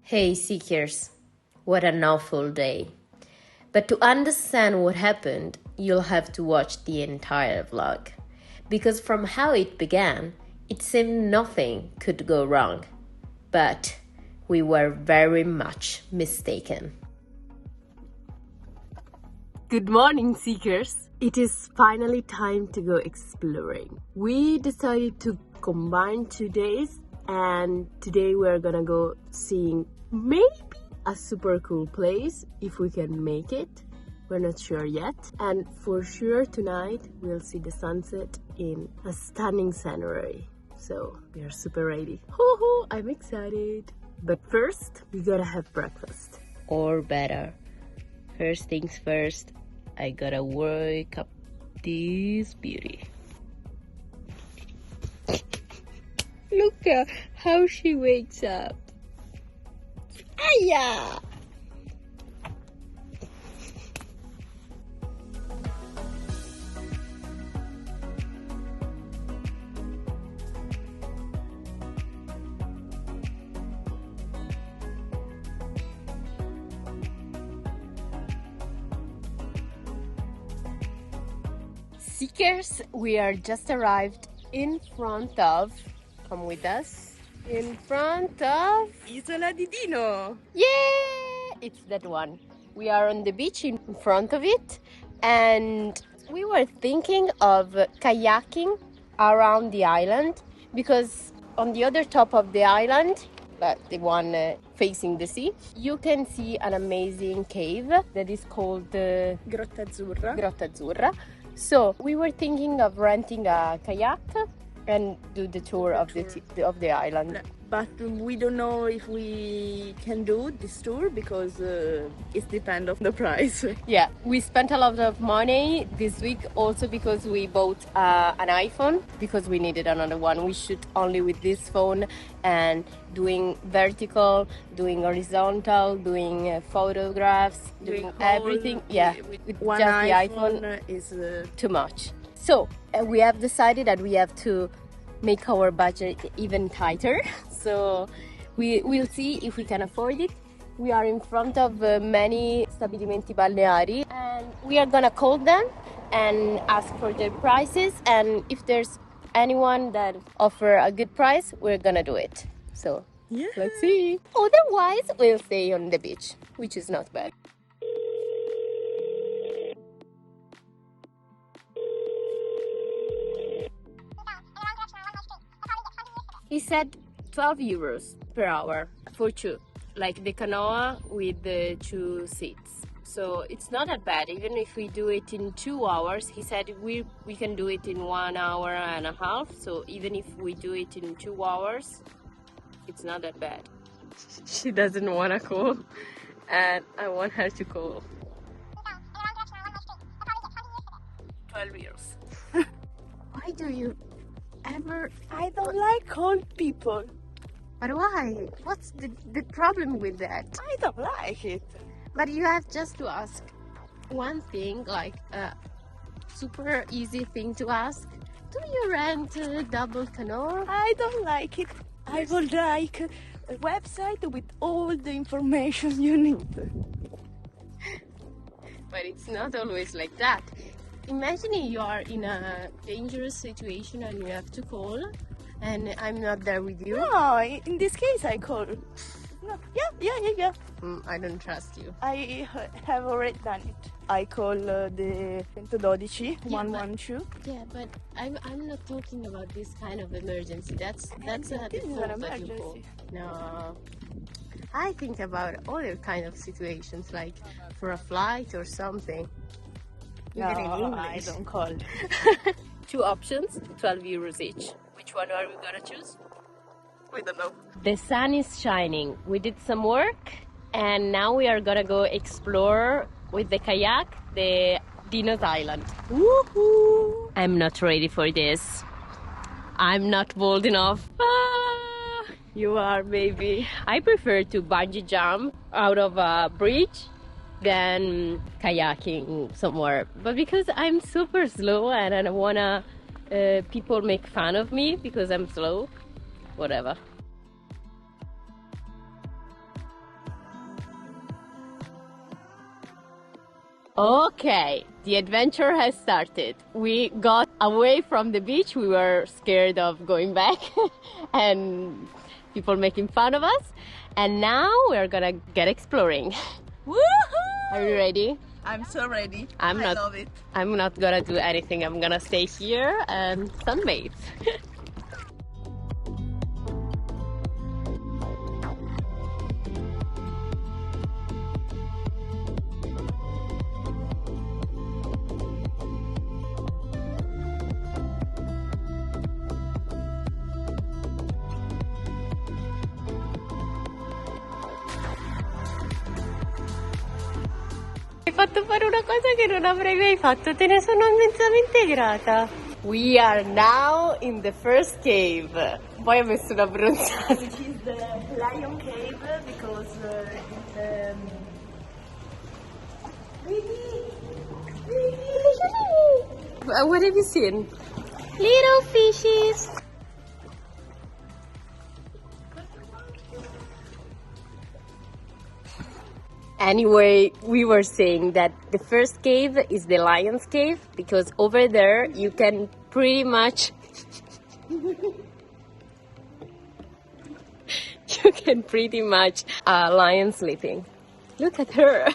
Hey Seekers, what an awful day. But to understand what happened, you'll have to watch the entire vlog. Because from how it began, it seemed nothing could go wrong. But we were very much mistaken. Good morning, Seekers. It is finally time to go exploring. We decided to combine 2 days, and today we're gonna go seeing maybe a super cool place if we can make it. We're not sure yet. And for sure tonight we'll see the sunset in a stunning scenery. So we are super ready. Hoo-hoo, I'm excited. But first we gotta have breakfast. Or better, first things first, I gotta wake up this beauty. Look at how she wakes up. Aya! Seekers, we are just arrived in front of, come with us, in front of Isola di Dino. Yeah, it's that one. We are on the beach in front of it, and we were thinking of kayaking around the island, because on the other top of the island, but the one facing the sea, you can see an amazing cave that is called Grotta Azzurra. Grotta Azzurra. So we were thinking of renting a kayak and do the tour of the island. But we don't know if we can do this tour because it depends on the price. Yeah, we spent a lot of money this week also because we bought an iPhone because we needed another one. We shoot only with this phone, and doing vertical, doing horizontal, doing photographs, doing everything. Yeah, with one just iPhone the iPhone is too much. So we have decided that we have to make our budget even tighter. So we'll see if we can afford it. We are in front of many stabilimenti balneari, and we are gonna call them and ask for their prices, and if there's anyone that offer a good price, we're gonna do it. So yeah, let's see. Otherwise we'll stay on the beach, which is not bad. He said 12 euros per hour for two, like the canoa with the 2 seats. So it's not that bad. Even if we do it in 2 hours, he said we can do it in 1 hour and a half. So even if we do it in 2 hours, it's not that bad. She doesn't want to call, and I want her to call. 12 euros. Why do you ever... I don't like old people. But why? What's the problem with that? I don't like it. But you have just to ask one thing, like a super easy thing to ask. Do you rent a double canoe? I don't like it. I would like a website with all the information you need. But it's not always like that. Imagine you are in a dangerous situation and you have to call, and I'm not there with you. No, in this case I call. No, yeah. I don't trust you. I have already done it. I call the 112 112. Yeah, but I'm not talking about this kind of emergency. That's This a is an default that you call. emergency. No, I think about other kind of situations, like for a flight or something. No, Even in I English. don't call. 2 options, 12 euros each. Which one are we gonna choose? We don't know. The sun is shining. We did some work, and now we are gonna go explore with the kayak the Dino's Island. Woohoo! I'm not ready for this. I'm not bold enough. You are, baby. I prefer to bungee jump out of a bridge than kayaking somewhere. But because I'm super slow and I don't wanna people make fun of me because I'm slow, whatever. Okay, the adventure has started. We got away from the beach. We were scared of going back and people making fun of us. And now we're gonna get exploring. Woohoo! Are you ready? I'm so ready. I not, love it. I'm not gonna do anything. I'm gonna stay here and sunbathe. Hai fatto fare una cosa che non avrei mai fatto, te ne sono immensamente grata. We are now in the first cave. Poi ho messo una bronzata. Which is the lion cave because What have you seen? Little fishes. Anyway, we were saying that the first cave is the lion's cave because over there you can pretty much lion sleeping. Look at her.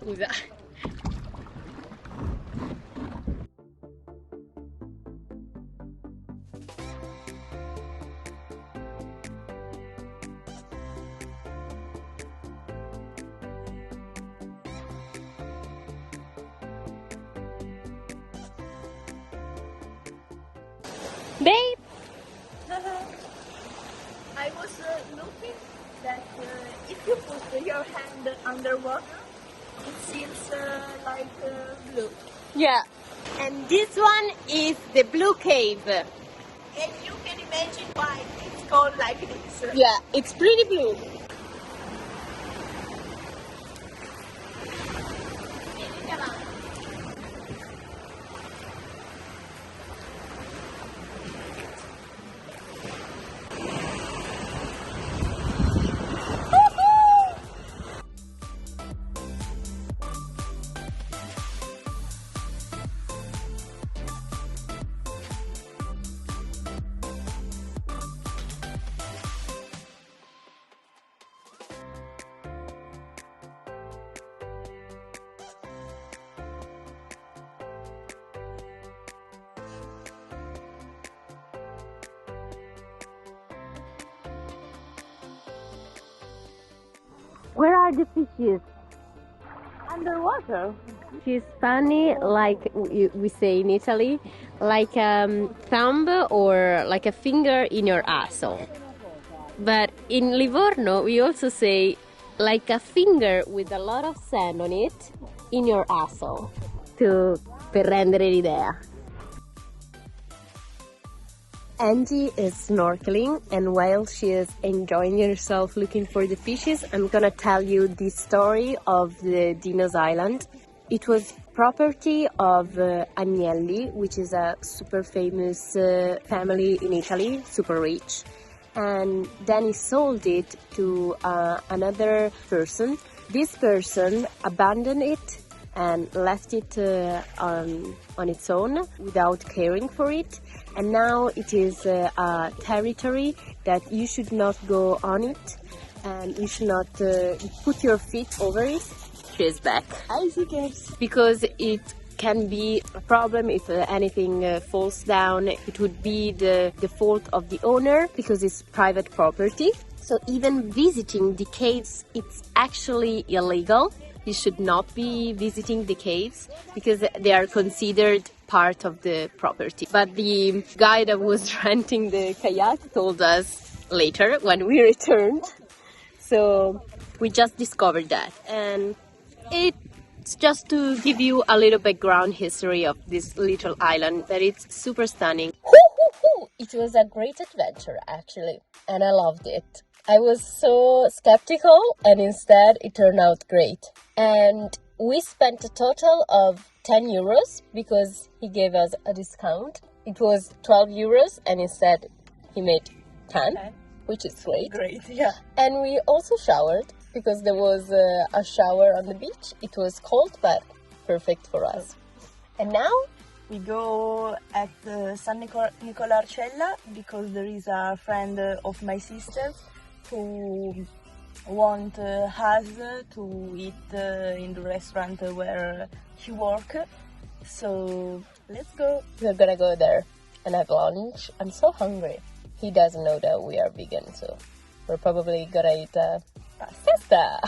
Scusa. Babe! I was looking that if you put your hand underwater, it seems like blue. Yeah. And this one is the blue cave. And you can imagine why it's called like this. Yeah, it's pretty blue. Where are the fishes? Underwater. She's funny, like we say in Italy, like a thumb or like a finger in your asshole. But in Livorno, we also say like a finger with a lot of sand on it in your asshole. Per rendere l'idea. Angie is snorkeling, and while she is enjoying herself looking for the fishes, I'm gonna tell you the story of the Dino's Island. It was property of Agnelli, which is a super famous family in Italy, super rich. And then he sold it to another person. This person abandoned it and left it on its own without caring for it. And now it is a territory that you should not go on it, and you should not put your feet over it. She's back. Hi, seekers. Because it can be a problem if anything falls down. It would be the fault of the owner because it's private property. So even visiting the caves, it's actually illegal. You should not be visiting the caves because they are considered part of the property. But the guy that was renting the kayak told us later when we returned. So we just discovered that. And it's just to give you a little background history of this little island, that it's super stunning. It was a great adventure, actually, and I loved it. I was so skeptical, and instead it turned out great. And we spent a total of 10 euros because he gave us a discount. It was 12 euros and instead he made 10, which is great. Great, yeah. And we also showered because there was a shower on the beach. It was cold, but perfect for us. And now we go at San Nicola Arcella because there is a friend of my sister who want us to eat in the restaurant where she works. So let's go. We're gonna go there and have lunch. I'm so hungry. He doesn't know that we are vegan, so we're probably gonna eat pasta.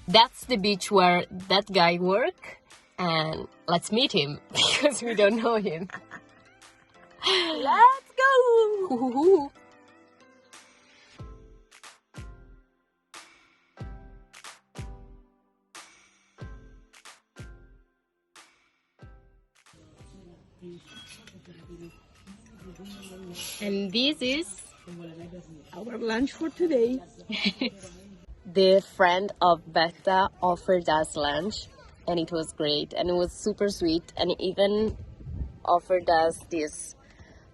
That's the beach where that guy works. And let's meet him because we don't know him. Let's go! And this is our lunch for today. The friend of Betta offered us lunch. And it was great, and it was super sweet, and even offered us this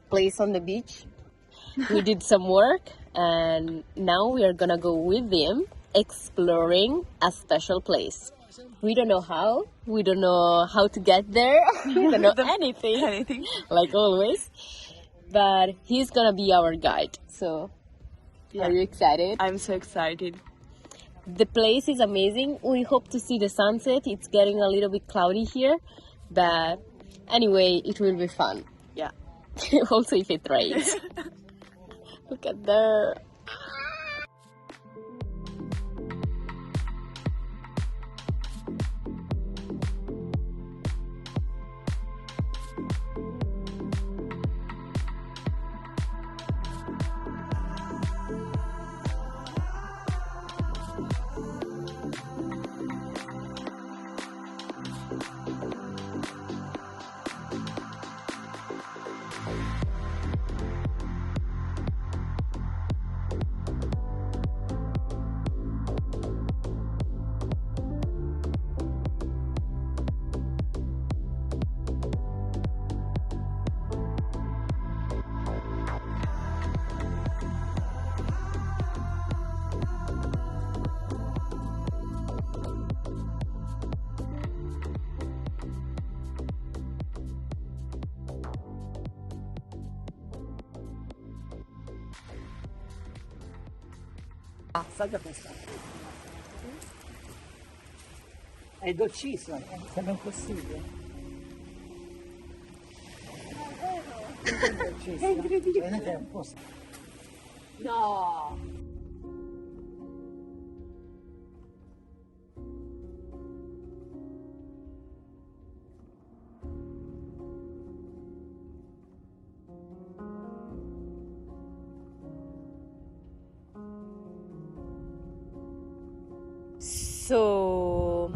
place on the beach. We did some work, and now we are gonna go with him exploring a special place. We don't know how, we don't know how to get there, we don't know anything, like always, but he's gonna be our guide. So, Are you excited? I'm so excited. The place is amazing. We hope to see the sunset. It's getting a little bit cloudy here, but anyway, it will be fun. Yeah. Also if it rains. Look at there. Assaggia questa. È dolcissima, sembra impossibile. È dolcissima. È incredibile. Vedete, è un po'. No! So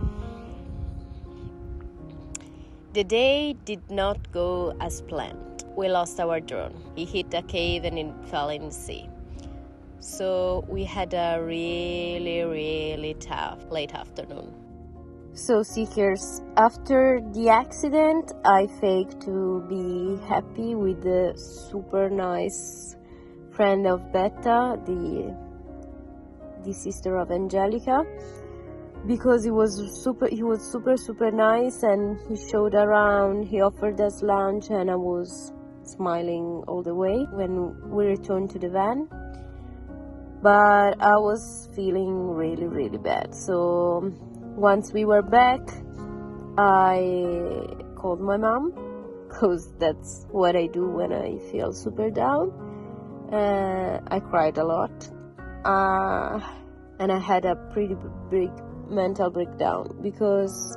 the day did not go as planned. We lost our drone. He hit a cave and it fell in the sea. So we had a really tough late afternoon. So seekers, after the accident, I faked to be happy with the super nice friend of Betta, the sister of Angelica, because he was super nice, and he showed around, he offered us lunch, and I was smiling all the way when we returned to the van. But I was feeling really bad. So once we were back, I called my mom, because that's what I do when I feel super down. I cried a lot, and I had a pretty big mental breakdown because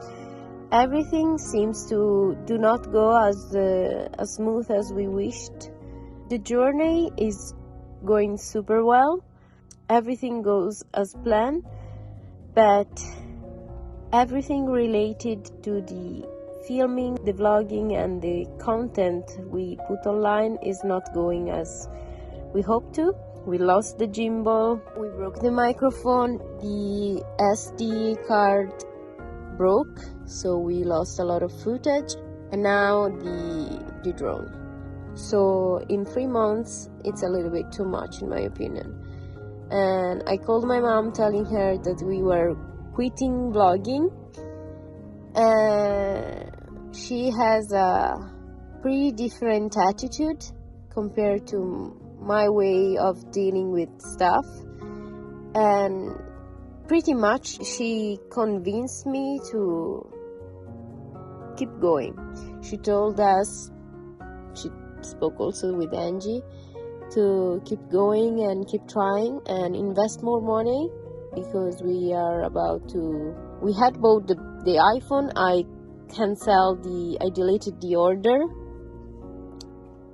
everything seems to do not go as smooth as we wished. The journey is going super well. Everything goes as planned, but everything related to the filming, the vlogging, and the content we put online is not going as we hoped to. We lost the gimbal, we broke the microphone, the SD card broke, so we lost a lot of footage, and now the drone. So in 3 months, it's a little bit too much in my opinion. And I called my mom telling her that we were quitting vlogging. She has a pretty different attitude compared to my way of dealing with stuff, and pretty much she convinced me to keep going. She told us, she spoke also with Angie, to keep going and keep trying and invest more money, because we had bought the iPhone. I deleted the order,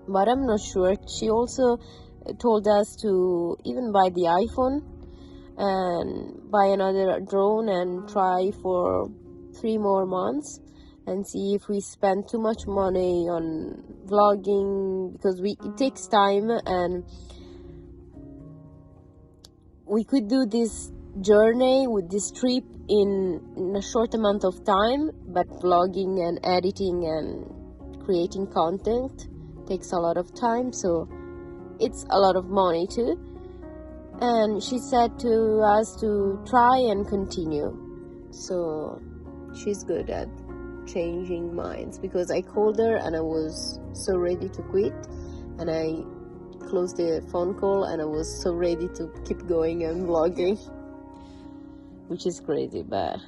but I'm not sure. She also told us to even buy the iPhone and buy another drone and try for 3 more months and see if we spend too much money on vlogging, because it takes time, and we could do this journey with this trip in a short amount of time, but vlogging and editing and creating content takes a lot of time, so it's a lot of money too. And she said to us to try and continue. So she's good at changing minds, because I called her and I was so ready to quit, and I closed the phone call and I was so ready to keep going and vlogging, which is crazy, but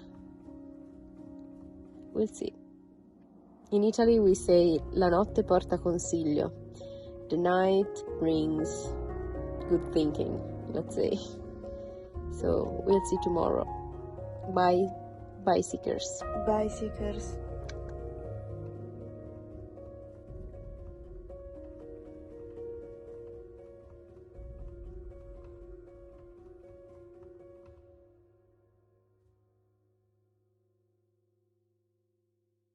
we'll see. In Italy we say la notte porta consiglio. The night brings good thinking, let's say. So we'll see tomorrow. Bye, seekers. Bye, seekers.